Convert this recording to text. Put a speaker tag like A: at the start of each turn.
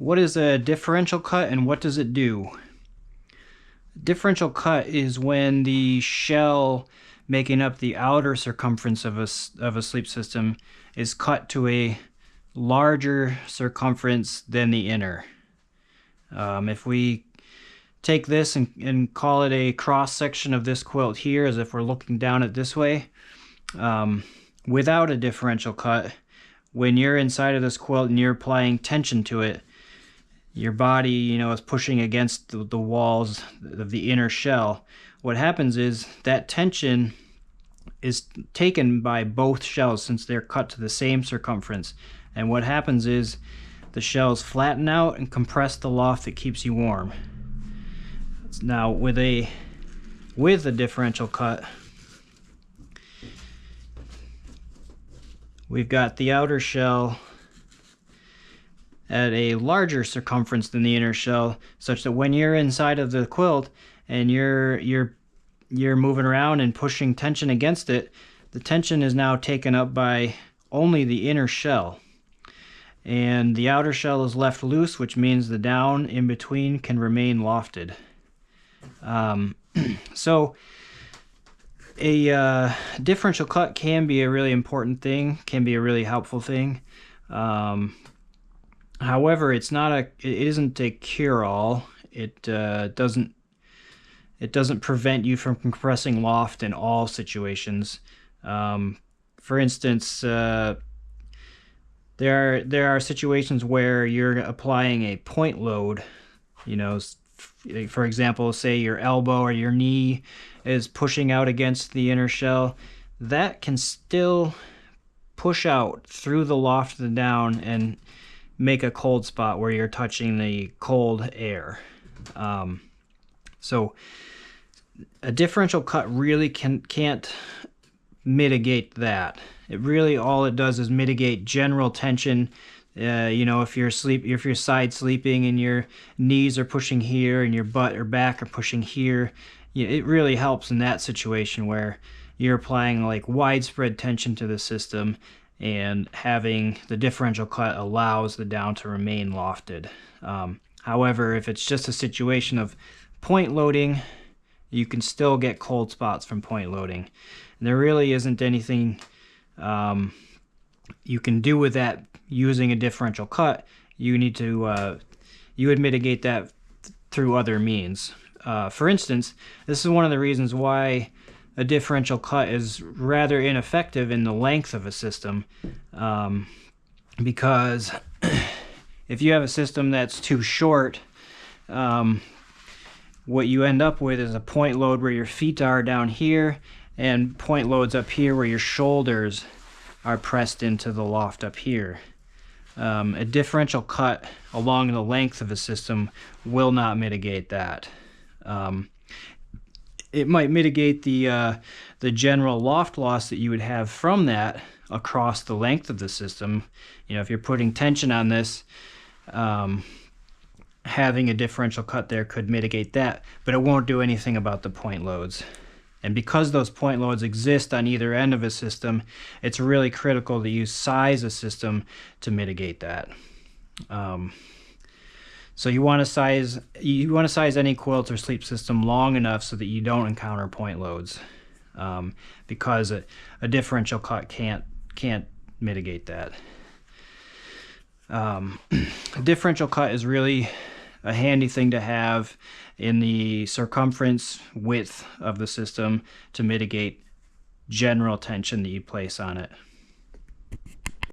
A: What is a differential cut and what does it do? Differential cut is when the shell making up the outer circumference of a sleep system is cut to a larger circumference than the inner. If we take this and call it a cross section of this quilt here, as if we're looking down it this way, without a differential cut, when you're inside of this quilt and you're applying tension to it, your body, is pushing against the walls of the inner shell. What happens is that tension is taken by both shells since they're cut to the same circumference. And what happens is the shells flatten out and compress the loft that keeps you warm. Now with a differential cut, we've got the outer shell at a larger circumference than the inner shell, such that when you're inside of the quilt and you're moving around and pushing tension against it, the tension is now taken up by only the inner shell. And the outer shell is left loose, which means the down in between can remain lofted. So a differential cut can be a really important thing, can be a really helpful thing. However, it isn't a cure-all. It doesn't prevent you from compressing loft in all situations. For instance, there are situations where you're applying a point load. For example, say your elbow or your knee is pushing out against the inner shell. That can still push out through the loft of the down and make a cold spot where you're touching the cold air. So a differential cut really can't mitigate that. All it does is mitigate general tension. If you're side sleeping and your knees are pushing here and your butt or back are pushing here, it really helps in that situation where you're applying like widespread tension to the system, and having the differential cut allows the down to remain lofted. However, if it's just a situation of point loading, you can still get cold spots from point loading. And there really isn't anything you can do with that using a differential cut. You would mitigate that through other means. For instance, this is one of the reasons why a differential cut is rather ineffective in the length of a system, because if you have a system that's too short, what you end up with is a point load where your feet are down here and point loads up here where your shoulders are pressed into the loft up here. A differential cut along the length of a system will not mitigate that. It might mitigate the general loft loss that you would have from that across the length of the system. If you're putting tension on this, having a differential cut there could mitigate that, but it won't do anything about the point loads. And because those point loads exist on either end of a system, it's really critical to size a system to mitigate that. So you want to size any quilt or sleep system long enough so that you don't encounter point loads, because a differential cut can't mitigate that. A differential cut is really a handy thing to have in the circumference width of the system to mitigate general tension that you place on it.